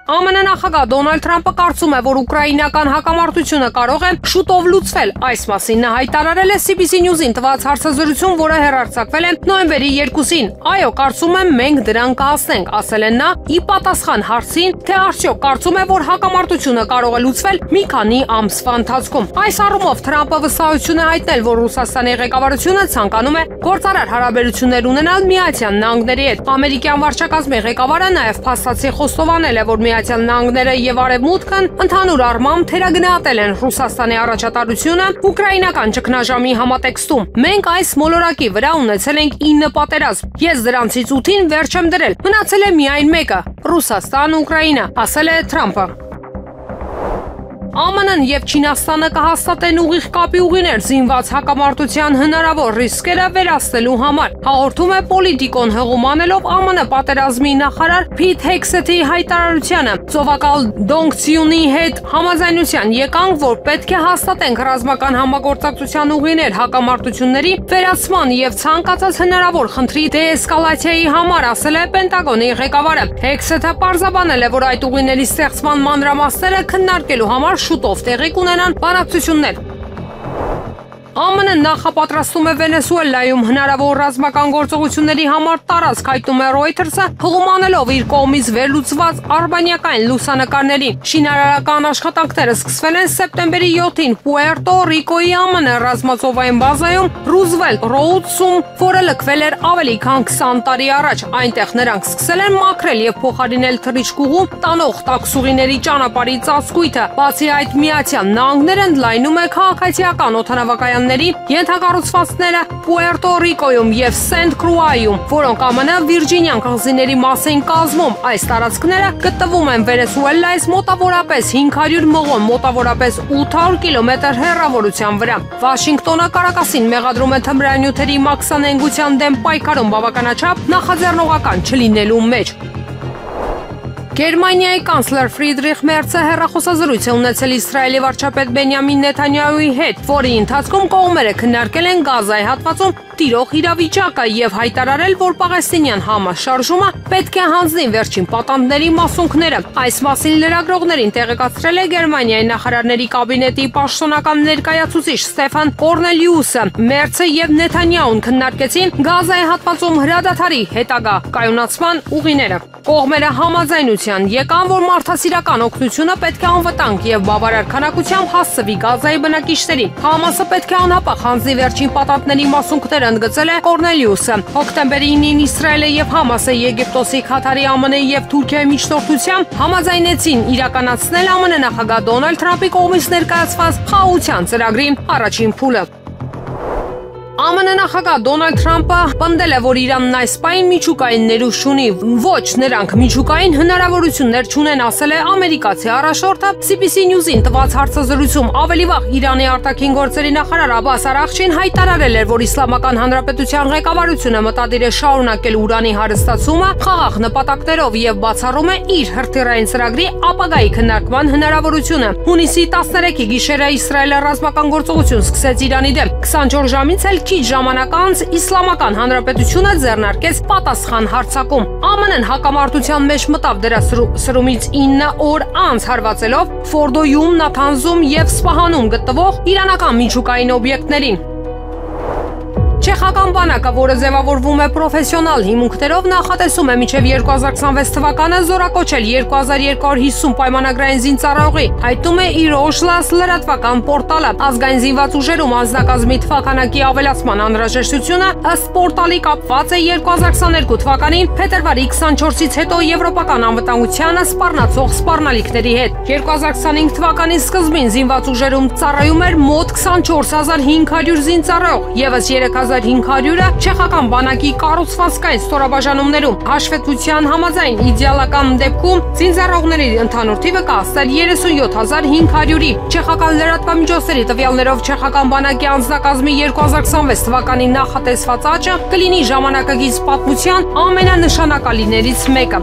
ԱՄՆ նախագահ Դոնալդ Թրամփը կարծում է, որ ուկրաինական հակամարտությունը կարող է շուտով լուծվել։ Այս մասին նա հայտարարել է CBC News-ին տված հարցազրույցում, որը հեռարձակվել է նոյեմբերի 2-ին։ Այո, կարծում եմ մենք դրան կհասնենք, ասել է նա՝ ի պատասխան հարցին, թե արդյոք կարծում է, որ հակամարտությունը կարող է լուծվել մի քանի ամսվա ընթացքում։ Այս առումով Թրամփը վստահություն է հայտնել, որ Ռուսաստանի ղեկավարությունը ցանկանում է գործարար հարաբերություններ ունենալ Միացյալ Նահանգների հետ։ Ամերիկյան վարչակազմի ղեկավարը նաև փաստացի խոստովանել է, որ Միացյալ Նահանգները եւ Արևմուտքն ընդհանուր առմամբ թերագնահատել են Ռուսաստանի առաջատարությունը ուկրաինական ճգնաժամի համատեքստում։ Մենք այս մոլորակի վրա ունեցել ենք 9 պատերազմ։ Ես դրանցից 8-ին վերջ եմ դրել։ Մնացել է միայն մեկը՝ Ռուսաստան-Ուկրաինա, ասել է Թրամփը։ ԱՄՆ-ն եւ Չինաստանը կհաստատեն ուղիղ կապի ուղիներ զինված հակամարտության հնարավոր ռիսկերը վերացնելու համար, հաղորդում է Պոլիտիկոն հղումանելով ԱՄՆ պատերազմի նախարար Փիթ Հեքսեթի հայտարարությանը։ Ծովակալ Դոնգցյունի հետ համաձայնության եկանք, որ պետք է հաստատենք ռազմական համագործակցության ուղիներ հակամարտությունների վերացման եւ ցանկացած հնարավոր խնդրի դեէսկալացիայի համար, ասել է Պենտագոնի ղեկավարը։ Հեքսեթը պարզաբանել է, որ այդ ուղիների ստեղծման մանրամասները քննարկելու համար շուտով տեղի կունենան բանակցություններ։ ԱՄՆ-ն նախապատրաստում է Վենեսուելայում հնարավոր ռազմական գործողությունների համար տարածք, հայտնում է Reuters-ը, հղումանելով իր կողմից վերլուծված արբանյակային լուսանկարներին։ Շինարարական աշխատանքները սկսվել են սեպտեմբերի 7-ին Պուերտո Ռիկոյի ԱՄՆ ռազմածովային բազայում Ռուզվելտ Ռոուդսում, որը լքվել էր ավելի քան 20 տարի առաջ։ Այնտեղ նրանք սկսել են մաքրել եւ փոխարինել թռիչքուղու տանող տաքսուղիների ճանապարհի ծածկույթը։ Բացի այդ, Միացյալ Նահանգները ընդլայնում է քաղաքացիական օդանավակայան ենթակառուցվածքները Պուերտո Ռիկոյում եւ Սենտ Կրուայում, որոնք ԱՄՆ Վիրջինյան կղզիների մաս են կազմում։ Այս տարածքները գտնվում են Վենեսուելայից մոտավորապես 500 մղոն, մոտավորապես 800 կիլոմետր հեռավորության վրա։ Վաշինգտոնը Կարակասին մեղադրում է թմրանյութերի մաքսանենգության դեմ պայքարում բավականաչափ նախաձեռնողական չլինելու մեջ։ Գերմանիայի կանցլեր Ֆրիդրիխ Մերցը հեռախոսազրույց է ունեցել Իսրայելի վարչապետ Բենյամին Նեթանյահուի հետ, որի ընթացքում կողմերը քննարկել են Գազայի հատվածում տիրող իրավիճակը եւ հայտարարել, որ պաղեստինյան համաշարժումը պետք է հանձնի վերջին պատանդների մասունքները։ Այս մասին լրագրողներին տեղեկացրել է Գերմանիայի նախարարների կաբինետի պաշտոնական ներկայացուցիչ Ստեֆան Կորնելիուսը։ Մերցը եւ Նեթանյահուն քննարկեցին Գազայի հատվածում հրադադարի հետագա կայունացման ուղիները։ Կողմերը համաձայնության եկան, որ մարդասիրական օգնությունը պետք է անվտանգ եւ բավարար քանակությամբ հասցվի Գազայի բնակիչներին։ Համասը պետք է անհապաղ հանձնի վերջին պատանդների մասունքները, ընդգծել է Կորնելիուսը։ Հոկտեմբերի 9-ին Իսրայելը եւ Համասը Եգիպտոսի, Քաթարի, ԱՄՆ-ի եւ Թուրքիայի միջնորդությամբ համաձայնեցին իրականացնել ԱՄՆ նախագահ Դոնալդ Թրամփի կողմից ներկայացված խաղաղության ծրագրի առաջին փուլը։ ԱՄՆ նախագահ Դոնալդ Թրամփը պնդել է, որ Իրանն այս պահին միջուկային ներուժ չունի։ Ոչ, նրանք միջուկային հնարավորություններ չունեն, ասել է ամերիկացի առաջնորդը CBC News-ին տված հարցազրույցում։ Ավելի վաղ Իրանի արտաքին գործերի նախարար Աբբաս Արաղչին հայտարարել էր, որ Իսլամական Հանրապետության ղեկավարությունը մտադիր է շարունակել ուրանի հարստացումը խաղաղ նպատակներով եւ բացառում է իր հրթիռային ծրագրի ապագայի քննարկման հնարավորությունը։ Հունիսի 13-ի գիշերը Իսրայելը ռազմական գործողություն սկսեց Իրանի դեմ։ 24 ժամից էլ քիչ ժամանակ անց Իսլամական Հանրապետությունը ձեռնարկեց պատասխան հարձակում։ ԱՄՆ-ն հակամարտության մեջ մտավ դրա սրումից 9 օր անց, հարվածելով Ֆորդոյում, Նաթանզում եւ Սպահանում գտնվող իրանական միջուկային օբյեկտներին։ Չեխական բանակը, որը ձևավորվում է պրոֆեսիոնալ հիմունքներով, նախատեսում է մինչև 2026 թվականը զորակոչել 2250 պայմանագրային զինծառայողի, հայտնում է իր Օժլաս լրատվական պորտալը։ Ազգային զինված ուժերում անձնակազմի թվականակի ավելացման անհրաժեշտությունը ըստ պորտալի կապված է 2022 թվականին փետրվարի 24-ից հետո եվրոպական անվտանգությանը սպառնացող սպառնալիքների հետ։ 2025 թվականի սկզբին զինված ուժերում ծառայում էր մոտ 24500 զինծառայող, եւս 3500-ը չեխական բանակի կառուցվածքային ստորաբաժանումներում։ Հաշվետվության համաձայն իդեալական դեպքում զինծառայողների ընդհանուր թիվը կհասներ 37500-ի։ Չեխական լրատվամիջոցների տվյալներով չեխական բանակի անձնակազմի 2026 թվականի նախատեսված աճը կլինի ժամանակակից պատմության ամենանշանակալիներից մեկը։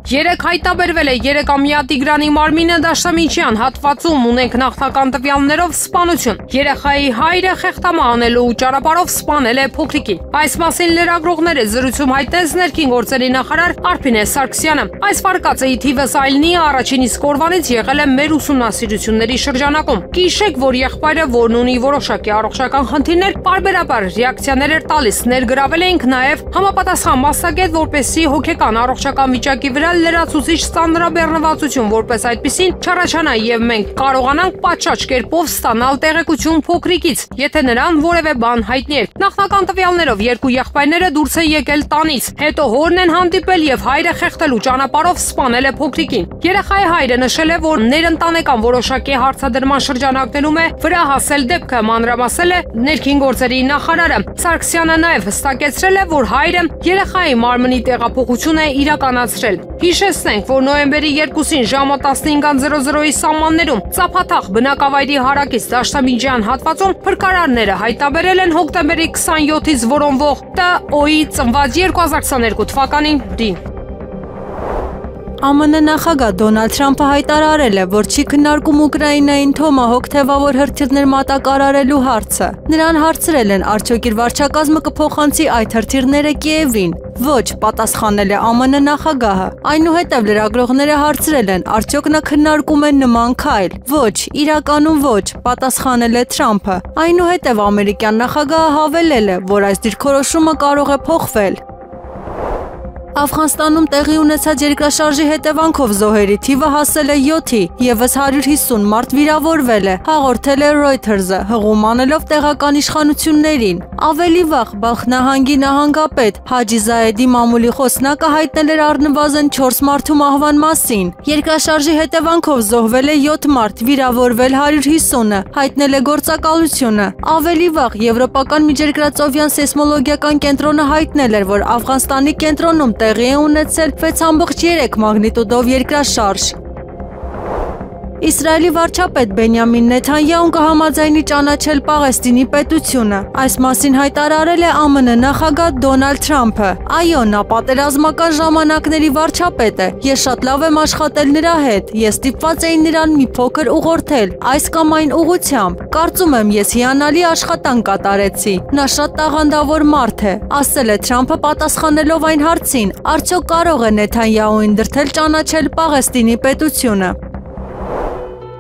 Երեք հայտաբերվել է 3-ամյա Տիգրանի Մարմինը Դաշտամիջյան հատվածում ունենք նախնական տվյալներով սպանություն։ Երեխայի հայրը խեղդամա անելու ճանապարհով սպանել է փոքրիկին։ Այս մասին լրագրողները զրույցում հայտնեց ներքին գործերի նախարար Արփին Սարգսյանը։ Այս վարկածի թիվս այլնի առաջին իսկ օրվանից եղել է մեր ուսումնասիրությունների շրջանակում։ Կիշեք, որ եղբայրը, որն ունի որոշակի առողջական խնդիրներ, պարբերաբար ռեակցիաներ էր տալիս։ Ներգրավել էինք նաև համապատասխան մասնագետ, որպեսզի հոգեկան առողջական վիճակի վրա լրացուցիչ ծանրաբեռնվածություն որպես այդպիսին չառաջանա եւ մենք կարողանանք պատշաճ կերպով ստանալ տեղեկություն փոքրիկից, եթե նրան որևէ բան հայտնի է։ Նախնական տվյալներով երկու եղբայրները դուրս են եկել տանից, հետո հորն են հանդիպել եւ հայրը խեղդելու ճանապարհով սպանել է փոքրիկին։ Երեխայի հայրը նշել է, որ ներընտանեկան որոշակի հարցադրման շրջանակներում է վրա հասել դեպքը, մանրամասել է ներքին գործերի նախարարը։ Սարգսյանը նաեւ հստակեցրել է, որ հայրը երեխայի մարմնի տեղափոխություն է իրականացրել։ Հիշեցնենք, որ նոյեմբերի 2-ին ժամը 15:00-ի սահմաններում Ծափաթաղ բնակավայրի հարակից Դաշտամիջյան հատվածում փրկարարները հայտաբերել են հոկտեմբերի 27-ից որոնվող ՏՕ-ի ծնված 2022 թվականին դին։ ԱՄՆ նախագահ Դոնալդ Թրամփը հայտարարել է, որ չի քննարկում Ուկրաինային թոմահոկ թևավոր հրթիռներ մատակարարելու հարցը։ Նրան հարցրել են, արդյոք իր վարչակազմը կփոխանցի այդ հրթիռները Կիևին։ Ոչ, պատասխանել է ԱՄՆ նախագահը։ Այնուհետև լրագրողները հարցրել են, արդյոք նա քննարկում է նման քայլ։ Ոչ, իրականում ոչ, պատասխանել է Թրամփը։ Այնուհետև ամերիկյան նախագահը հավելել է, որ այս դիրքորոշումը կարող է փոխվել։ Աֆղանստանում տեղի ունեցած երկրաշարժի հետևանքով զոհերի թիվը հասել է 7-ի, եւս 150 մարդ վիրավորվել է, հաղորդել է Reuters-ը, հղում անելով տեղական իշխանություններին։ Ավելի վաղ Բալխ նահանգի նահանգապետ Հաջի Զայեդի մամուլի խոսնակը հայտնել էր առնվազն 4 մարդու մահվան մասին։ Երկրաշարժի հետևանքով զոհվել է 7 մարդ, վիրավորվել 150-ը, հայտնել է գործակալությունը։ Ավելի վաղ Եվրոպական միջերկրածովյան սեյսմոլոգիական կենտրոնը հայտնել էր, որ Աֆղանստանի կենտրոնում տեղի է ունեցել 6.3 մագնիտուդով երկրաշարժ։ Իսրայելի վարչապետ Բենյամին Նեթանյահուն կհամաձայնի ճանաչել Պաղեստինի պետությունը։ Այս մասին հայտարարել է ԱՄՆ նախագահ Դոնալդ Թրամփը։ Այո, նա պատերազմական ժամանակների վարչապետ է։ Ես շատ լավ եմ աշխատել նրա հետ։ Ես ստիպված էի նրան մի փոքր ուղղորդել այս կամ այն ուղղությամբ։ Կարծում եմ, ես հիանալի աշխատանք կատարեցի։ Նա շատ տաղանդավոր մարդ է, ասել է Թրամփը պատասխանելով այն հարցին, արդյոք կարող է Նեթանյահուին դրդել ճանաչել Պաղեստինի պետությունը։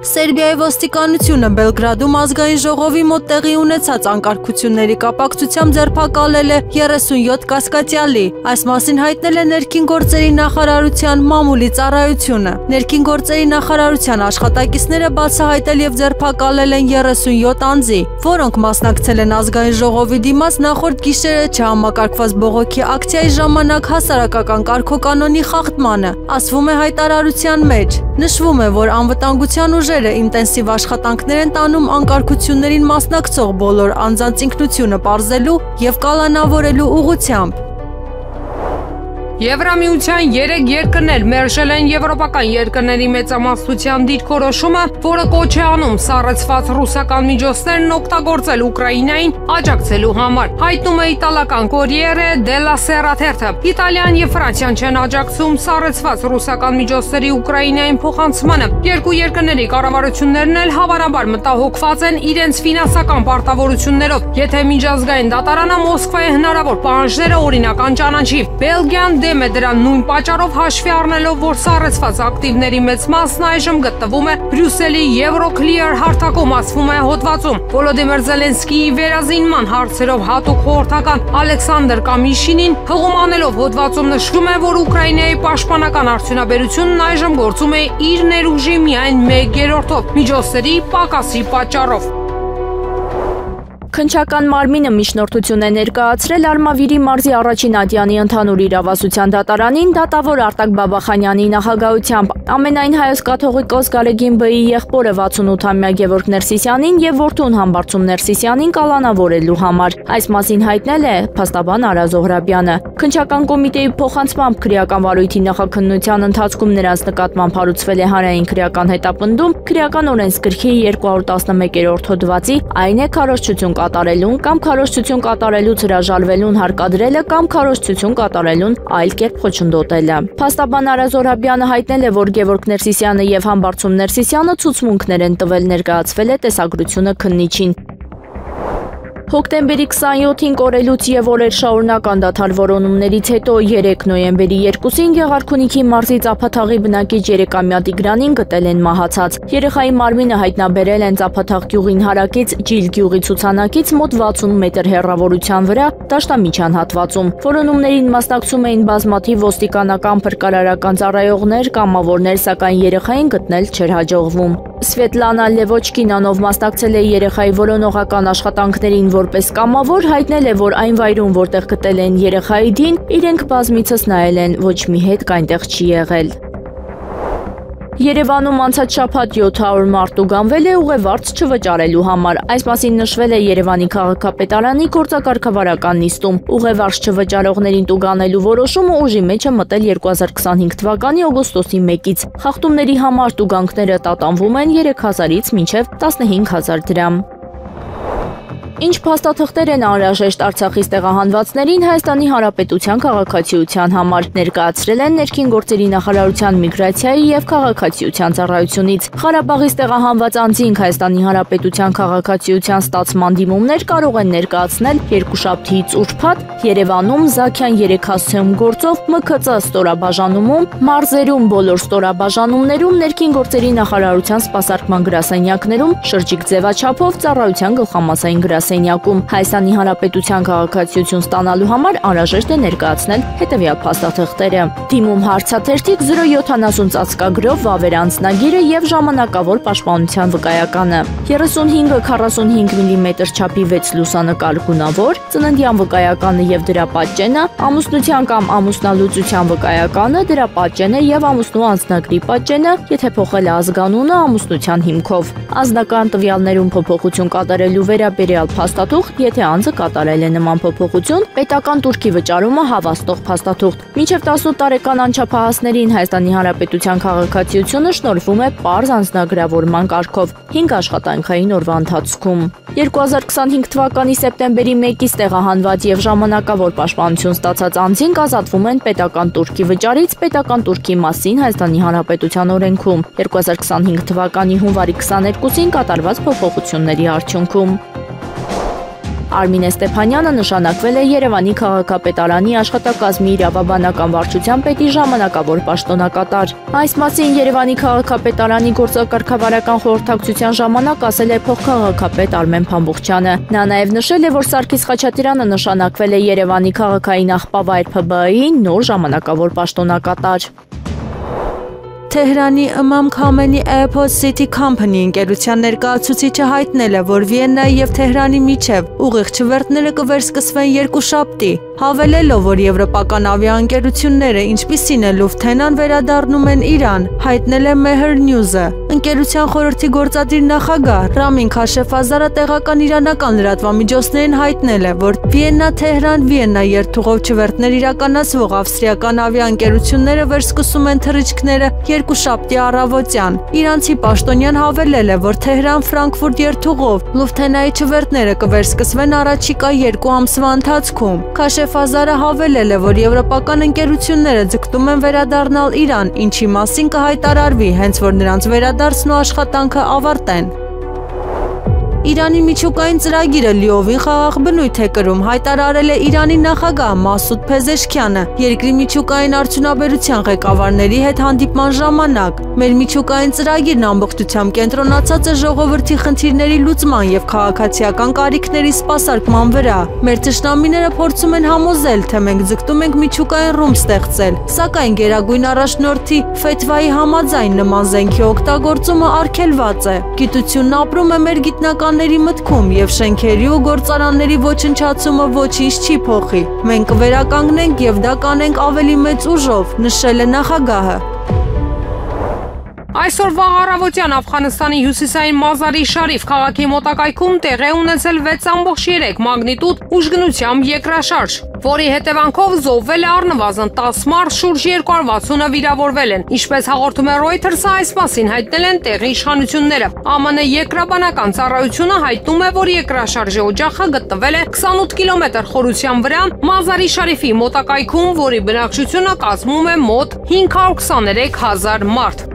Սերբիայի ոստիկանությունը Բելգրադում ազգային ժողովի մոտ տեղի ունեցած անկարգությունների կապակցությամբ ձերբակալել է 37 կասկածյալի։ Այս մասին հայտնել է ներքին գործերի նախարարության մամուլի ծառայությունը։ Ներքին գործերի նախարարության աշխատակիցները բացահայտել եւ ձերբակալել են 37 անձի, որոնք մասնակցել են ազգային ժողովի դիմաց նախորդ գիշերը չհամակարգված բողոքի ակցիայի ժամանակ հասարակական կարգոկանոնի խախտմանը, ասվում է հայտարարության մեջ։ Նշվում է, որ անվտանգության ուժերը ինտենսիվ աշխատանքներ են տանում անկարգություններին մասնակցող բոլոր անձանց ինքնությունը պարզելու եւ կալանավորելու ուղղությամբ։ Եվրամիության 3 երկրներ մերժել են եվրոպական երկրների մեծամասնության դիրքորոշումը, որը կոչ է անում սառեցված ռուսական միջոցներն օգտագործել Ուկրաինային աջակցելու համար։ Հայտնում է իտալական Corriere della Sera թերթը։ Իտալիան եւ Ֆրանսիան չեն աջակցում սառեցված ռուսական միջոցների Ուկրաինային փոխանցմանը։ Երկու երկրների կառավարություններն էլ հավանաբար մտահոգված են իրենց ֆինանսական պարտավորություններով։ Եթե միջազգային դատարանը Մոսկվայի հնարավոր պահանջները օրինական ճանաչի, Բելգիան դեմ է դրան նույն պատճառով հաշվի առնելով, որ սառեցված ակտիվների մեծ մասն այժմ գտնվում է Բրյուսելի Euroclear հարթակում, ասվում է հոդվածում։ Վոլոդիմիր Զելենսկիի վերազինման հարցերով հատուկ խորհրդական Ալեքսանդր Կամիշինին հղում անելով հոդվածում նշվում է, որ Ուկրաինայի պաշտպանական արդյունաբերությունն այժմ գործում է իր ներուժի միայն 1/3-ով միջոցների պակասի պատճառով։ Քննչական մարմինը միջնորդություն է ներկայացրել Արմավիրի մարզի առաջին ատյանի ընդհանուր իրավասության դատարանին դատավոր Արտակ Բաբախանյանի նախագահությամբ։ Ամենայն հայոց կաթողիկոս Գալեգին Բ-ի եղբորը 68-ամյա Գևորգ Ներսիսյանին եւ որդուն Համբարձում Ներսիսյանին կալանավորելու համար։ Այս մասին հայտնել է փաստաբան Արա Զոհրաբյանը։ Քննչական կոմիտեի փոխանցմամբ քրեական վարույթի նախաքննության ընթացքում նրանց նկատմամբ հարուցվել է հանրային քրեական հետապնդում քրեական օրենսգրքի 211-րդ հոդվածի այն է քարոզչություն կատարելուն կամ քարոզչություն կատարելուց հրաժարվելուն հարկադրելը կամ քարոզչություն կատարելուն այլ կերպ խոչընդոտելը։ Փաստաբան Արա Զոհրաբյանը հայտնել է, որ Գևորգ Ներսիսյանը եւ Համբարձում Ներսիսյանը ցուցմունքներ են տվել, ներկայացվել է տեսագրությունը քննիչին։ Հոկտեմբերի 27-ին կորելուց եւ օրեր շարունակ անդադար որոնումներից հետո 3 նոյեմբերի 2-ին Գեղարքունիքի մարզի Ծափաթաղի բնակիչ 3-ամյա Տիգրանին գտել են մահացած։ Երեխայի մարմինը հայտնաբերել են Ծափաթաղ գյուղին հարակից Ջիլ գյուղի ցուցանակից մոտ 60 մետր հեռավորության վրա դաշտամիջյան հատվածում։ Որոնումներին մասնակցում էին բազմաթիվ ոստիկանական փրկարարական ծառայողներ, կամավորներ, սակայն երեխային գտնել չէր հաջողվում։ Սվետլանա Լևոչկին անով մասնակցել է երեխայի որոնողական աշխատանքներին որպես կամավոր, հայտնել է, որ այն վայրում, որտեղ գտել են երեխայի դին, իրենք բազմիցս նայել են, ոչ մի հետք այնտեղ չի եղել։ Երևանում անցած շաբաթ 700 մարդ ուղղանվել է ուղևորձ չվճարելու համար։ Այս մասին նշվել է Երևանի քաղաքապետարանի գործակարգավարական նիստում։ Ուղևորձ չվճարողներին տուգանելու որոշումը ուժի մեջ է մտել 2025 թվականի օգոստոսի 1-ից։ Խախտումների համար տուգանքները տատանվում են 3000-ից մինչև 15000 դրամ։ Ինչ փաստաթղթեր են անհրաժեշտ Արցախից տեղահանվածներին Հայաստանի Հանրապետության քաղաքացիության համար, ներկայացրել են Ներքին գործերի նախարարության միգրացիայի եւ քաղաքացիության ծառայությունից։ Ղարաբաղից տեղահանված անձինք Հայաստանի Հանրապետության քաղաքացիության ստացման դիմումներ կարող են ներկայացնել երկուշաբթիից ուրբաթ Երևանում Զաքյան 3 հասցեում գործով ՄՔԾ ստորաբաժանումում, մարզերում բոլոր ստորաբաժանումներում, Ներքին գործերի նախարարության սպասարկման գրասենյակներում, շրջիկ ձևաչափով ծառայության գլխամասային գրասենյակում Հայաստանի Հանրապետության քաղաքացիություն ստանալու համար անհրաժեշտ է ներկայացնել հետևյալ փաստաթղթերը. Դիմում հարցաթերթիկ 070 ծածկագրով վավեր անձնագիրը եւ ժամանակավոր պաշտպանության վկայականը, 35-45 մմ չափի 6 լուսանկար գունավոր, ծննդյան վկայականը եւ դրա պատճենը, ամուսնության կամ ամուսնալուծության վկայականը, դրա պատճենը եւ ամուսնու անձնագրի պատճենը, եթե փոխել է ազգանունը ամուսնության հիմքով, անձնական տվյալներում փոփոխություն կատարելու վերաբերյալ փաստաթուղթ, եթե անձը կատարել է նման փոփոխություն, պետական տուրքի վճարումը հավաստող փաստաթուղթ։ Մինչև 18 տարեկան անչափահասներին Հայաստանի Հանրապետության քաղաքացիությունը շնորհվում է պարզ անձնագրավորման կարգով 5 աշխատանքային օրվա ընթացքում։ 2025 թվականի սեպտեմբերի 1-ից տեղահանված եւ ժամանակավոր պաշտպանություն ստացած անձինք ազատվում են պետական տուրքի վճարից պետական տուրքի մասին Հայաստանի Հանրապետության օրենքում 2025 թվականի հունվարի 22-ին կատարված փոփոխությունների արդյունքում։ Արմինե Ստեփանյանը նշանակվել է Երևանի քաղաքապետարանի աշխատակազմի իրավաբանական վարչության պետի ժամանակավոր պաշտոնակատար։ Այս մասին Երևանի քաղաքապետարանի գործակարգավարական խորհրդակցության ժամանակ ասել է փոխքաղաքապետ Արմեն Փամբուխչյանը։ Նա նաև նշել է, որ Սարգիս Խաչատրյանը նշանակվել է Երևանի քաղաքային աղբավայր ՓԲԸ-ի նոր ժամանակավոր պաշտոնակատար։ Թեհրանի Իմամ Քամենի Airport City Company ընկերության ներկայացուցիչը հայտնել է, որ Վիեննայի եւ Թեհրանի միջև ուղիղ չվերթները կվերսկսվեն երկուշաբթի, հավելելով, որ եվրոպական ավիաընկերությունները, ինչպիսին է Lufthansa-ն, վերադառնում են Իրան, հայտնել է Mehr News-ը։ Ընկերության խորհրդի գործադիր նախագահ Ռամին Քաշեֆազարը տեղական իրանական լրատվամիջոցներին հայտնել է, որ Վիեննա-Թեհրան-Վիեննա երթուղով չվերթներ իրականացվող ավստրիական ավիաընկերությունները վերսկսում են թռիչքները երկուշաբթի առավոտյան։ Իրանցի պաշտոնյան հավելել է, որ Թեհրան-Ֆրանկֆուրտ երթուղով Lufthansa-ի չվերթները կվերսկսվեն առաջիկա 2 ամսվա ընթացքում։ Քաշեֆազարը հավելել է, որ եվրոպական ընկերությունները ձգտում են վերադառնալ Իրան, ինչի մասին կհայտարարվի, հենց որ նրանց վերադարձն ու աշխատանքը ավարտեն։ Իրանի միջուկային ծրագիրը լիովին խաղաղ բնույթ է կրում, հայտարարել է Իրանի նախագահ Մասուդ Փեզեշքյանը երկրի միջուկային արդյունաբերության ղեկավարների հետ հանդիպման ժամանակ։ Մեր միջուկային ծրագիրն ամբողջությամբ կենտրոնացած է ժողովրդի խնդիրների լուծման եւ քաղաքացիական կարիքների սպասարկման վրա։ Մեր թշնամիները փորձում են համոզել, թե մենք ձգտում ենք միջուկային ռումբ ստեղծել, սակայն Գերագույն առաջնորդի Ֆեթվայի համաձայն նման զենքի օգտագործումը արգելված է։ Գիտությունն ապրում է մեր գիտնականների մտքում եւ շենքերի ու գործարանների ոչնչացումը ոչինչ չի փոխի։ Մենք կվերականգնենք եւ դա կանենք ավելի մեծ ուժով, նշել է նախագահը։ Այսօր վաղ առավոտյան Աֆղանստանի հյուսիսային Մազարի Շարիֆ քաղաքի մոտակայքում տեղի ունեցել 6.3 մագնիտուդ ուժգնությամբ երկրաշարժ, որի հետևանքով զոհվել է առնվազն 10 մարդ, շուրջ 260-ը վիրավորվել են։ Ինչպես հաղորդում է Reuters-ը, այս մասին հայտնել են տեղի իշխանությունները։ ԱՄՆ երկրաբանական ծառայությունը հայտնում է, որ երկրաշարժի օջախը գտնվել է 28 կիլոմետր խորության վրա Մազարի Շարիֆի մոտակայքում, որի բնակչությունը կազմում է մոտ 523,000 մարդ։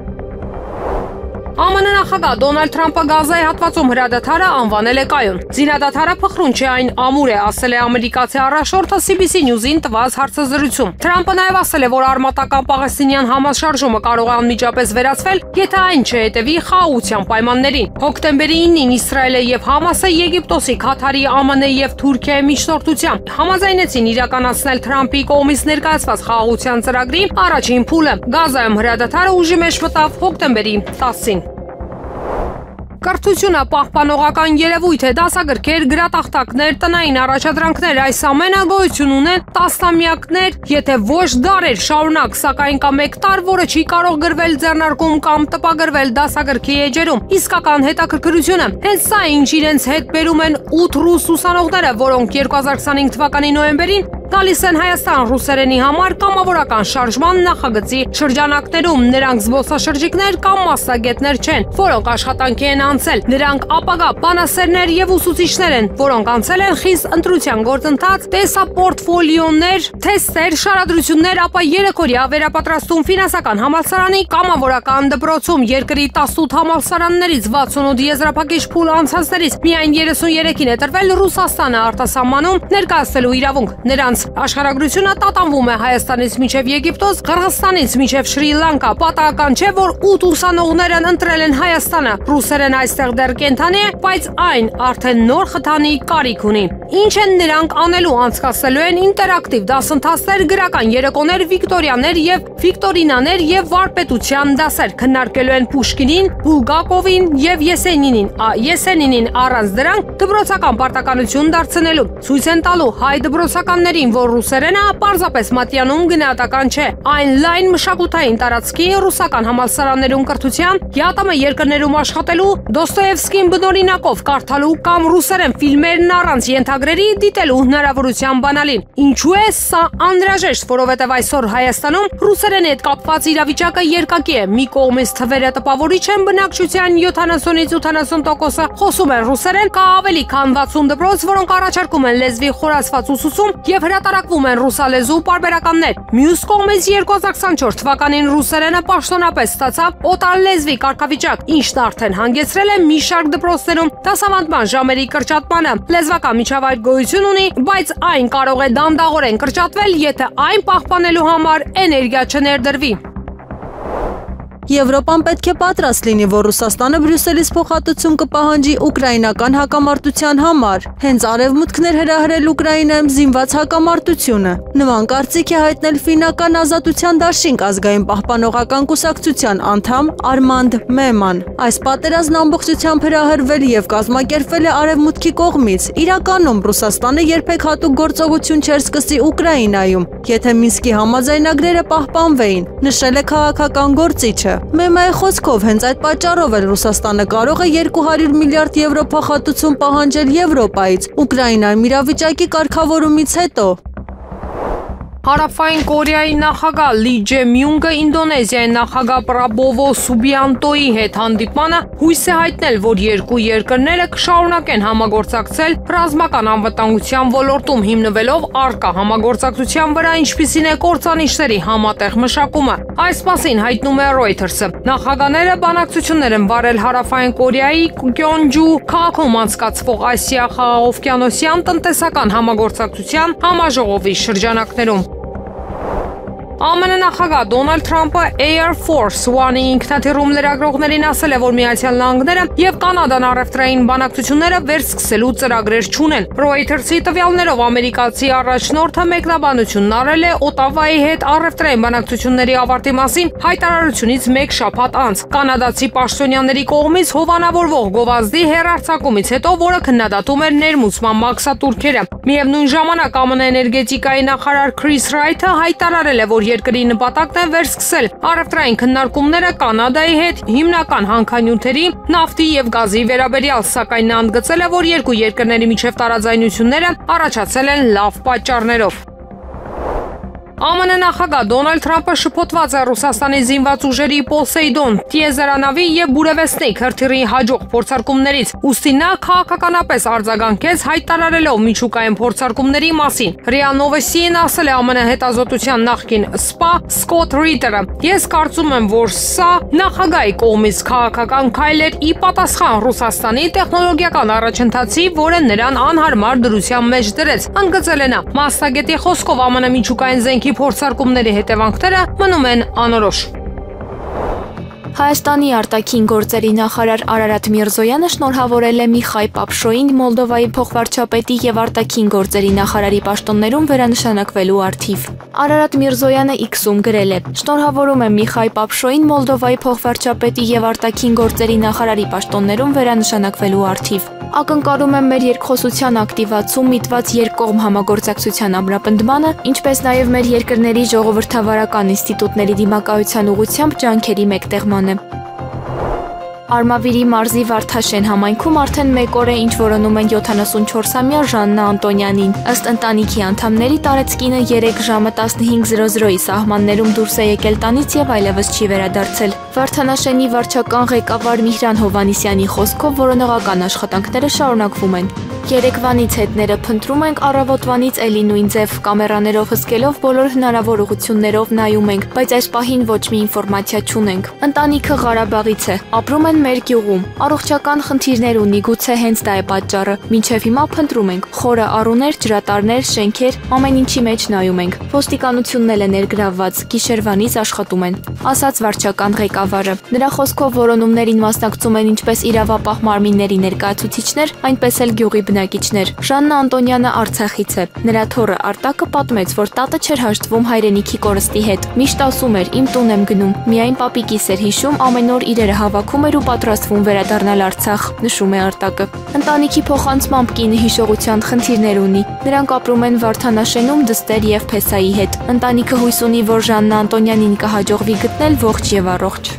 ԱՄՆ նախագահ Դոնալդ Թրամփը Գազայի հատվածում հրադադարը անվանել է կայուն։ Զինադադարը փխրուն չէ, այն ամուր է, ասել է ամերիկացի առաջնորդը CBS News-ին տված հարցազրույցում։ Թրամփը նաև ասել է, որ արմատական պաղեստինյան համաշխարժումը կարող է անմիջապես վերացվել, եթե այն չհետևի խաղաղության պայմաններին։ Հոկտեմբերի 9-ին Իսրայելը եւ Համասը Եգիպտոսի, Քաթարի, ԱՄՆ եւ Թուրքիայի միջնորդությամբ համաձայնեցին իրականացնել Թրամփի կողմից ներկայացված խաղաղության ծրագրի առաջին փուլը։ Գազայում հրադադարը ուժի մեջ մտավ հոկտեմբերի 10-ին։ Կրթությունը պահպանողական երևույթ է, դասագրքեր, գրատախտակներ, տնային առաջադրանքներ, այս ամենը գոյություն ունեն տասնամյակներ, եթե ոչ դարեր շարունակ, սակայն կա մեկ տար, որը չի կարող գրվել ձեռնարկում կամ տպագրվել դասագրքի էջերում։ Իսկական հետաքրքրությունը հենց սա ինչ իրենց հետ բերում են 8 ռուս ուսանողները, որոնք 2025 թվականի նոյեմբերին գալիս են Հայաստան ռուսերենի համար կամավորական շարժման նախագծի շրջանակներում։ Նրանք զբոսաշրջիկներ կամ մասնագետներ չեն, որոնք աշխատանքի են անցել։ Նրանք ապագա բանասերներ եւ ուսուցիչներ են, որոնք անցել են խիստ ընտրության գործընթաց, տեսապորտֆոլիոներ, թեստեր, շարադրություններ, ապա 3-օրյա վերապատրաստում ֆինանսական համալսարանի կամավորական դպրոցում։ Երկրի 18 համալսարաններից 68 եզրափակիչ փուլ անցածներից միայն 33-ին է տրվել Ռուսաստանը արտասահմանում ներկայացնելու իրավունք։ Նրանց աշխարհագրությունը տատանվում է Հայաստանից մինչև Եգիպտոս, Қырғызстанից մինչև Շրի Լանկա։ Պատահական չէ, որ 8 ուսանողներն ընտրել են Հայաստանը։ Ռուսերեն այստեղ դեռ կենթանի է, բայց այն արդեն նոր խթանի կարիք ունի։ Ինչ են նրանք անելու, անցկացնելու են ինտերակտիվ դասընթացներ, գրական երեկոներ, վիկտորյաներ եւ վիկտորինաներ եւ վարպետության դասեր, քննարկելու են Պուշկինին, Բուլգակովին եւ Եսենինին առանց դրանք դպրոցական պարտականություն դարձնելու։ Ցույց են տալու հայ դպրոցականներին, որ ռուսերենը պարզապես մատյանում գնահատական չէ։ Այն լայն մշակութային տարածքի ռուսական համալսարաններում կրթության, ԵԱՏՄ երկրներում աշխատելու, Դոստոևսկին բնօրինակով կարդալու կամ ռուսերեն ֆիլմերն առանց ենթագրերի դիտելու հնարավորության բանալին։ Ինչու է սա անհրաժեշտ, որովհետև այսօր Հայաստանում ռուսերենի հետ կապված իրավիճակը երկակի է։ Մի կողմից թվերը տպավորիչ են, բնակչության 70-ից 80%-ը խոսում են ռուսերեն, կա ավելի քան 60 դպրոց, որոնք առաջարկում են լեզվի խորացված ուսուցում եւ հրատարակվում են ռուսալեզու պարբերականներ։ Մյուս կողմից 2024 թվականին ռուսերենը պաշտոնապես ստացավ օտարլեզվի կարգավիճակ, ինչն արդեն հանգեցրել է մի շարք դպրոցներում դասավանդման ժամերի կրճատմանը։ Լեզվական միջավայր գոյություն ունի, բայց այն կարող է դանդաղորեն կրճատվել, եթե այն պահպանելու համար էներգիա չներդրվի։ Եվրոպան պետք է պատրաստ լինի, որ Ռուսաստանը Բրյուսելից փոխհատուցում կպահանջի ուկրաինական հակամարտության համար, հենց արևմուտքն էր հրահրել Ուկրաինայում զինված հակամարտությունը։ Նման կարծիք է հայտնել ֆինական ազատության դաշինք ազգային պահպանողական կուսակցության անդամ Արմանդ Մեման։ Այս պատերազմն ամբողջությամբ հրահրվել եւ կազմակերպվել է արևմուտքի կողմից։ Իրականում Ռուսաստանը երբեք հատուկ գործողություն չէր սկսի Ուկրաինայում, եթե Մինսկի համաձայնագրերը պահպանվեին, նշել է քաղաքական գործիչը։ Մեմայի խոսքով հենց այդ պատճառով էլ Ռուսաստանը կարող է 200 միլիարդ եվրո փոխհատուցում պահանջել Եվրոպայից Ուկրաինայում իրավիճակի կարգավորումից հետո։ Հարավային Կորեայի նախագահ Լի Ջե-մյունգը Ինդոնեզիայի նախագահ Պրաբովո Սուբիանտոյի հետ հանդիպմանը հույս է հայտնել, որ երկու երկրները կշարունակեն համագործակցել ռազմական անվտանգության ոլորտում, հիմնվելով առկա համագործակցության վրա, ինչպիսին է կործանիչների համատեղ մշակումը։ Այս մասին հայտնում է Reuters-ը։ Նախագահները բանակցություններ են վարել Հարավային Կորեայի Գյոնջու քաղաքում անցկացվող Ասիա-Խաղաղօվկիանոսյան տնտեսական համագործակցության համաժողովի շրջանակներում։ ԱՄՆ նախագահ Դոնալդ Թրամփը Air Force One-ի ինքնաթիռում լրագրողներին ասել է, որ Միացյալ Նահանգները եւ Կանադան առևտրային բանակցությունները վերսկսելու ծրագրեր չունեն։ Reuters-ի տվյալներով ամերիկացի առաջնորդը մեկնաբանությունն արել է Օտավայի հետ առևտրային բանակցությունների ավարտի մասին հայտարարությունից մեկ շաբաթ անց։ Կանադացի պաշտոնյաների կողմից հովանավորվող գովազդի հեռարձակումից հետո, որը քննադատում էր ներմուծման մաքսատուրքերը։ Միևնույն ժամանակ ԱՄՆ էներգետիկայի նախարար Քրիս Ռայթը հայտարարել է, որ երկրի նպատակն է վերսկսել առևտրային քննարկումները Կանադայի հետ հիմնական հանքանյութերի, նավթի եւ գազի վերաբերյալ, սակայն նա ընդգծել է, որ երկու երկրների միջև տարաձայնությունները առաջացել են լավ պատճառներով։ ԱՄՆ նախագահ Դոնալդ Թրամփը շփոթված է Ռուսաստանի զինված ուժերի Պոսեյդոն տիեզերանավի եւ Բուրևեստնիկ հրթիռի հաջող փորձարկումներից, ուստի նա քաղաքականապես արձագանքեց հայտարարելով միջուկային փորձարկումների մասին։ ՌԻԱ Նովոստիին ասել է ԱՄՆ հետազոտության նախկին սպա Սկոթ Ռիթերը. «Ես կարծում եմ, որ սա նախագահի կողմից քաղաքական քայլ էր ի պատասխան Ռուսաստանի տեխնոլոգիական առաջընթացի, որը նրան անհարմար դրության մեջ դրեց», ընդգծել է նա։ Մասնագետի խոսքով ԱՄՆ միջուկային զենքի փորձարկումների հետևանքները մնում են անորոշ։ Հայաստանի արտաքին գործերի նախարար Արարատ Միրզոյանը շնորհավորել է Միխայ Պապշոյին Մոլդովայի փոխվարչապետի եւ արտաքին գործերի նախարարի պաշտոններում վերանշանակվելու արդիվ։ Արարատ Միրզոյանը X-ում գրել է. «Շնորհավորում եմ Միխայ Պապշոյին Մոլդովայի փոխվարչապետի եւ արտաքին գործերի նախարարի պաշտոններում վերանշանակվելու արդիվ։ Ակնկալում եմ մեր երկխոսության ակտիվացում միտված երկկողմ համագործակցության ամրապնդմանը, ինչպես նաև մեր երկրների ժողովրդավարական ինստիտուտների դիմակայության ուղղությամբ ջանքերի մեկտեղմանը»։ Արմավիրի մարզի Վարդաշեն համայնքում արդեն 1 օր է ինչ որոնում են 74-ամյա Ժաննա Անտոնյանին։ Ըստ ընտանիքի անդամների տարեցկինը 3 ժամը 15:00-ի սահմաններում դուրս է եկել տանից եւ այլևս չի վերադարձել։ Վարդանաշենի վարչական ղեկավար Միհրան Հովանիսյանի խոսքով որոնողական աշխատանքները շարունակվում են։ Երեկվանից հետները փնտրում ենք, առավոտվանից էլի նույն ձև, կամերաներով հսկելով բոլոր հնարավոր ուղղություններով նայում ենք, բայց այս պահին ոչ մի ինֆորմացիա չունենք։ Ընտանիքը Ղարաբաղից է, ապրում են մեր գյուղում, առողջական խնդիրներ ունի, գուցե հենց դա է պատճառը։ Մինչև հիմա փնտրում ենք, խորը առուներ, ջրատարներ, շենքեր, ամեն ինչի մեջ նայում ենք։ Ոստիկանությունն էլ է ներգրավված, գիշերվանից աշխատում են, ասաց վարչական ղեկավարը։ Նրա խոսքով որոնումներին մասնակցում են ինչպես իրավապահ մարմինների ներկայացուցիչներ, այնպես էլ գյուղի բնակիչներ։ Ժաննա Անտոնյանը Արցախից է։ Նրա թոռը Արտակը պատմեց, որ տատը չէր հաշտվում հայրենիքի կորստի հետ։ Միշտ ասում էր՝ իմ տուն եմ գնում։ Միայն պապիկիս էր հիշում, ամեն օր իրերը հավաքում էր ու պատրաստվում վերադառնալ Արցախ, նշում է Արտակը։ Ընտանիքի փոխանցմամբ կինը հիշողության խնդիրներ ունի։ Նրանք ապրում են Վարդանաշենում դստեր եւ Փեսայի հետ։ Ընտանիքը հույս ունի, որ Ժաննա Անտոնյանին կհաջողվի գտնել ողջ եւ առողջ։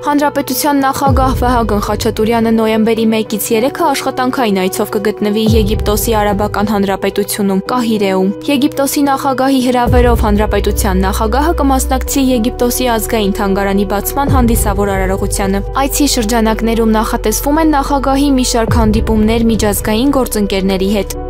Հանրապետության նախագահ Վահագն Խաչատուրյանը նոյեմբերի 1-ից 3-ը աշխատանքային այցով կգտնվի Եգիպտոսի Արաբական Հանրապետությունում Կահիրեում։ Եգիպտոսի նախագահի հրավերով հանրապետության նախագահը կմասնակցի Եգիպտոսի ազգային թանգարանի բացման հանդիսավոր արարողությանը։ Այցի շրջանակներում նախատեսվում են նախագահի մի շարք հանդիպումներ միջազգային գործընկերների հետ։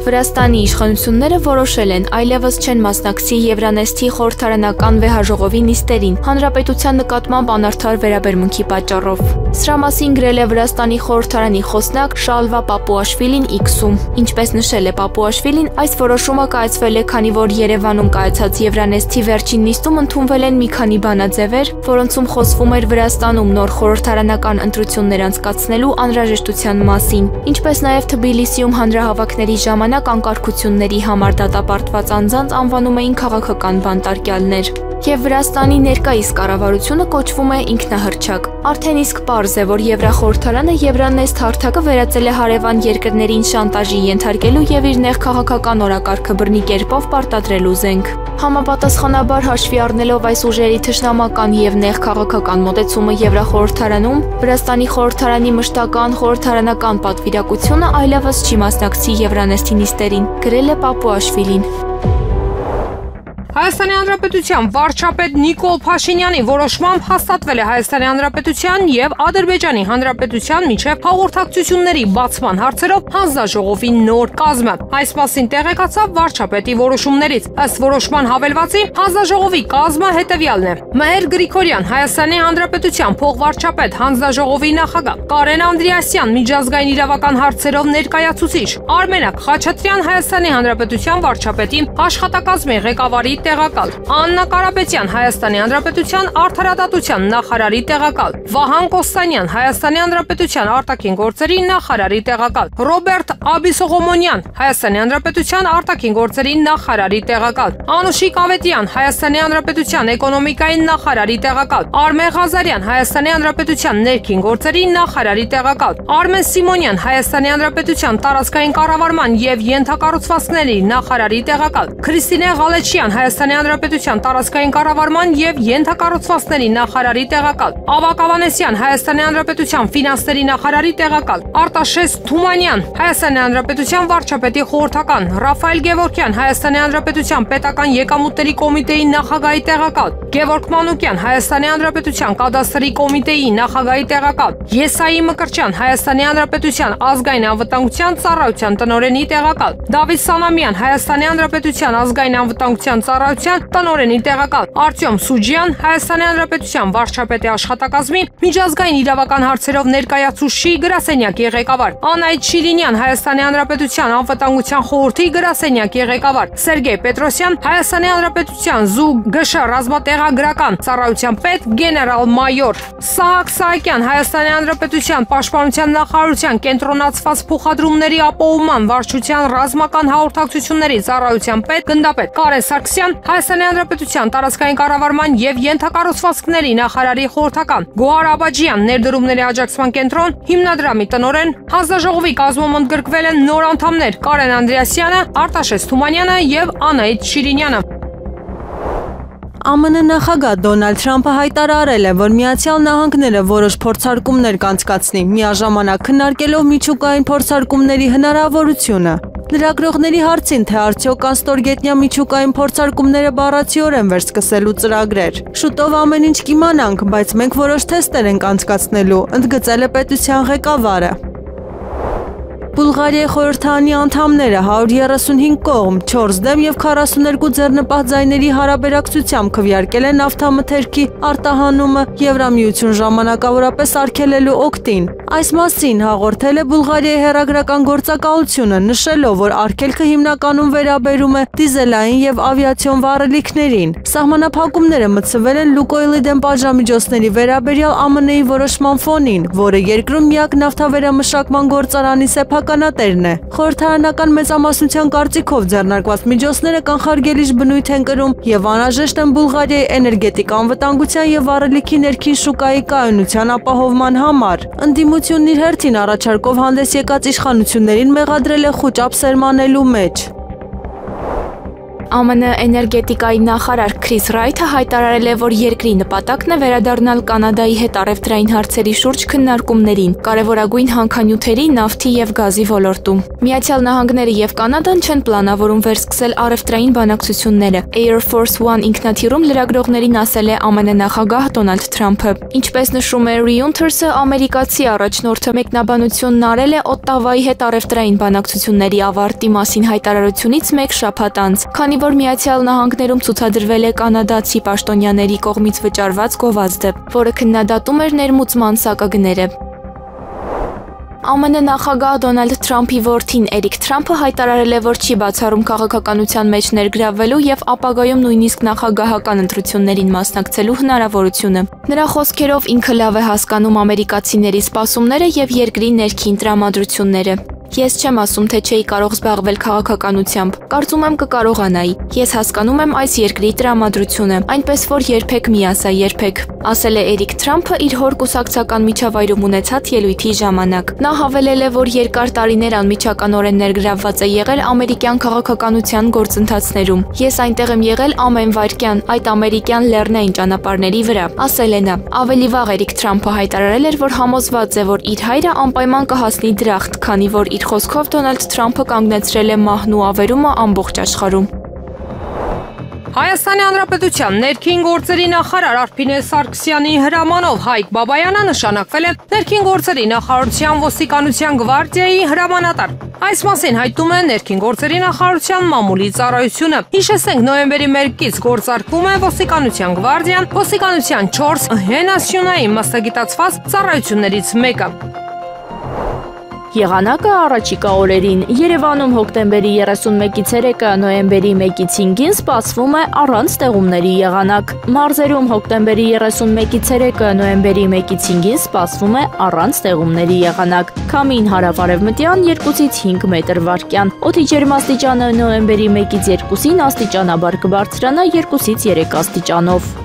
Վրաստանի իշխանությունները որոշել են այլևս չեն մասնակցի Եվրանեստի խորհրդարանական վեհաժողովի նիստերին հանրապետության նկատմամբ անարդար վերաբերմունքի պատճառով։ Սրա մասին գրել է Վրաստանի խորհրդարանի խոսնակ Շալվա Պապուաշվիլին X-ում։ Ինչպես նշել է Պապուաշվիլին, այս որոշումը կայացվել է, քանի որ Երևանում կայացած Եվրանեստի վերջին նիստում ընդունվել են մի քանի բանաձևեր, որոնցում խոսվում էր Վրաստանում նոր խորհրդարանական ընտրություններ անցկացնելու անհրաժեշտության մասին, ինչպես նաև Թբիլիսիում հանրահավաքների ժամանակ անկարգությունների համար դատապարտված անձանց անվանում էին քաղաքական բանտարկյալներ։ Եվ Վրաստանի ներկայիս կառավարությունը կոչվում է ինքնահռչակ։ Արդեն իսկ պարզ է, որ Եվրախորհրդարանը Եվրանեստ հարթակը վերածել է հարևան երկրներին շանտաժի ենթարկելու եւ իր նեղ քաղաքական օրակարգը բռնի կերպով պարտադրելու զենք։ Համապատասխանաբար հաշվի առնելով այս ուժերի թշնամական եւ նեղ քաղաքական մոտեցումը Եվրախորհրդարանում, Վրաստանի խորհրդարանի մշտական խորհրդարանական պատվիրակությունը այլևս չի մասնակցի Եվրանեստի նիստերին, գրել է Պապուաշվիլին։ Հայաստանի Հանրապետության վարչապետ Նիկոլ Փաշինյանի որոշմամբ հաստատվել է Հայաստանի Հանրապետության եւ Ադրբեջանի Հանրապետության միջև հաղորդակցությունների բացման հարցերով հանձնաժողովի նոր կազմը։ Այս մասին տեղեկացավ վարչապետի որոշումներից։ Ըստ որոշման հավելվածի հանձնաժողովի կազմը հետևյալն է. Մհեր Գրիգորյան, Հայաստանի Հանրապետության փոխվարչապետ, հանձնաժողովի նախագահ, Կարեն Անդրեասյան, միջազգային իրավական հարցերով ներկայացուցիչ, Արմենակ Խաչատրյան, Հայաստանի Հանրապետության վարչապետի աշխատակազմի ղեկավարի տեղակալ, Աննա Կարապետյան Հայաստանի Հանրապետության Արդարադատության նախարարի տեղակալ, Վահան Կոստանյան Հայաստանի Հանրապետության արտաքին գործերի նախարարի տեղակալ, Ռոբերտ Աբիսողոմոնյան Հայաստանի Հանրապետության արտաքին գործերի նախարարի տեղակալ, Անուշիկ Ավետյան Հայաստանի Հանրապետության էկոնոմիկայի նախարարի տեղակալ, Արմեն Ղազարյան Հայաստանի Հանրապետության ներքին գործերի նախարարի տեղակալ, Արմեն Սիմոնյան Հայաստանի Հանրապետության տարածքային կառավարման եւ ենթակառուցվածքների նախարարի տեղակալ, Քրիստինե Ղալեչյան Հայաստանի Հանրապետության տարածքային կառավարման եւ ենթակառուցվածքների նախարարի տեղակալ, Ավագ Ավանեսյան Հայաստանի Հանրապետության ֆինանսների նախարարի տեղակալ, Արտաշես Թումանյան Հայաստանի Հանրապետության վարչապետի խորհրդական, Ռաֆայել Գևորգյան Հայաստանի Հանրապետության պետական եկամուտների կոմիտեի նախագահի տեղակալ, Գևորգ Մանուկյան Հայաստանի Հանրապետության կադաստրի կոմիտեի նախագահի տեղակալ, Եսայի Մկրտչյան Հայաստանի Հանրապետության ազգային անվտանգության ծառայության տնօրենի տեղակալ, Դավիթ Սանամյան Հայաստանի Հանրապետության ազգային անվտանգության ծառայության տնօրենի տեղակալ, Արտյոմ Սուջյան Հայաստանի Հանրապետության վարչապետի աշխատակազմի միջազգային իրավական հարցերով ներկայացուցիչի գրասենյակի ղեկավար, Անահիտ Շիրինյան Հայաստանի Հանրապետության անվտանգության խորհրդի գրասենյակի ղեկավար, Սերգեյ Պետրոսյան Հայաստանի Հանրապետության ԶՈՒԳՇ ռազմատեղագրական ծառայության պետ գեներալ-մայոր, Սահակ Սահակյան Հայաստանի Հանրապետության պաշտպանության նախարարության կենտրոնացված փոխադրումների ապահովման վարչության ռազմական հաղորդակցությունների ծառայության պետ գնդապետ Կարեն Սարգսյան Հայաստանի Հանրապետության տարածքային կառավարման եւ ենթակառուցվածքների նախարարի խորհրդական, Գոհար Աբաջյան ներդրումների աջակցման կենտրոն հիմնադրամի տնօրեն, հանձնաժողովի կազմում ընդգրկվել են նոր անդամներ Կարեն Անդրեասյանը, Արտաշես Թումանյանը եւ Անահիտ Շիրինյանը։ ԱՄՆ նախագահ Դոնալդ Թրամփը հայտարարել է, որ Միացյալ Նահանգները որոշ փորձարկումներ կանցկացնի, միաժամանակ քննարկելով միջուկային փորձարկումների հնարավորությունը։ Լրագրողների հարցին, թե արդյոք կան ստորգետնյա միջուկային փորձարկումները բառացիորեն վերսկսելու ծրագրեր։ Շուտով ամեն ինչ կիմանանք, բայց մենք որոշ թեստեր ենք անցկացնելու, ընդգծել է պետության ղեկավարը։ Բուլղարիայի խորհրդարանի անդամները 135 կողմ, 4 դեմ եւ 42 ձեռնպահ ձայների հարաբերակցությամբ քվեարկել են նավթամթերքի արտահանումը Եվրամիություն ժամանակավորապես արգելելու օգտին։ Այս մասին հաղորդել է Բուլղարիայի հեռագրական գործակալությունը, նշելով, որ արգելքը հիմնականում վերաբերում է դիզելային եւ ավիացիոն վառելիքներին։ Սահմանափակումները մտցվել են Լուկոյլի դեմ պատժամիջոցների վերաբերյալ ԱՄՆ-ի որոշման ֆոնին, որը երկրում միակ նավթավերամշակման գործարանի սեփականատերն է։ Խորհրդարանական մեծամասնության կարծիքով ձեռնարկված միջոցները կանխարգելիչ բնույթ են կրում եւ անհրաժեշտ են Բուլղարիայի էներգետիկ անվտանգության եւ վառելիքի ներքին շուկայի կայունության ապահովման համար։ Ընդդիմությունն իր հերթին առաջարկով հանդես եկած իշխանություններին մեղադրել է խուճապ սերմանելու մեջ։ ԱՄՆ էներգետիկայի նախարար Քրիս Ռայթը հայտարարել է, որ երկրի նպատակն է վերադառնալ Կանադայի հետ առևտրային հարցերի շուրջ քննարկումներին, կարևորագույն հանքանյութերի, նավթի եւ գազի ոլորտում։ Միացյալ Նահանգները եւ Կանադան չեն պլանավորում վերսկսել առևտրային բանակցությունները։ Air Force One ինքնաթիռում լրագրողներին ասել է ԱՄՆ նախագահ Դոնալդ Թրամփը։ Ինչպես նշում է Reuters-ը, ամերիկացի առաջնորդը մեկնաբանությունն արել է Օտտավայի հետ առևտրային բանակցությունների ավարտի մասին հայտարարությունից մեկ շաբաթ անց, քանի որ Միացյալ Նահանգներում ցուցադրվել է կանադացի պաշտոնյաների կողմից վճարված գովազդը, որը քննադատում էր ներմուծման սակագները։ ԱՄՆ նախագահ Դոնալդ Թրամփի որդին Էրիկ Թրամփը հայտարարել է, որ չի բացառում քաղաքականության մեջ ներգրավվելու եւ ապագայում նույնիսկ նախագահական ընտրություններին մասնակցելու հնարավորությունը։ Նրա խոսքերով ինքը լավ է հասկանում ամերիկացիների սպասումները եւ երկրի ներքին տրամադրությունները։ Ես չեմ ասում, թե չէի կարող զբաղվել քաղաքականությամբ։ Կարծում եմ կկարողանայի։ Ես հասկանում եմ այս երկրի տրամադրությունը, այնպես որ երբեք մի ասա երբեք, ասել է Էրիկ Թրամփը իր հոր կուսակցական միջավայրում ունեցած ելույթի ժամանակ։ Նա հավելել է, որ երկար տարիներ անմիջականորեն ներգրավված է եղել ամերիկյան քաղաքականության գործընթացներում։ Ես այնտեղ եմ եղել ամեն վայրկյան այդ ամերիկյան լեռնային ճանապարհների վրա, ասել է նա։ Ավելի վաղ Էրիկ Թրամփը հայտարարել էր, որ համոզված է, որ իր հայրը անպայման կհասնի դրախտ, քանի որ իր խոսքով Դոնալդ Թրամփը կանգնեցրել է մահն ու ավերումը ամբողջ աշխարհում։ Հայաստանի Հանրապետության ներքին գործերի նախարար Արփինե Սարգսյանի հրամանով Հայկ Բաբայանը նշանակվել է ներքին գործերի նախարարության ոստիկանության գվարդիայի հրամանատար։ Այս մասին հայտնում է ներքին գործերի նախարարության մամուլի ծառայությունը։ Հիշեցնենք, նոյեմբերի 1-ից գործարկվում է ոստիկանության գվարդիան, ոստիկանության 4 հենասյունային մասնագիտացված ծառայություններից մեկը։ Եղանակը առաջիկա օրերին Երևանում հոկտեմբերի 31-ից 3-ը, նոյեմբերի 1-ից 5-ին սպասվում է առանց ստեղումների եղանակ։ Մարզերում հոկտեմբերի 31-ից 3-ը, նոյեմբերի 1-ից 5-ին սպասվում է առանց ստեղումների եղանակ։ Քամին հարավ-արևմտյան 2-ից 5 մետր վարկյան։ Օդի ջերմաստիճանը նոյեմբերի 1-ից 2-ին աստիճանաբար կբարձրանա 2-ից 3 աստիճանով։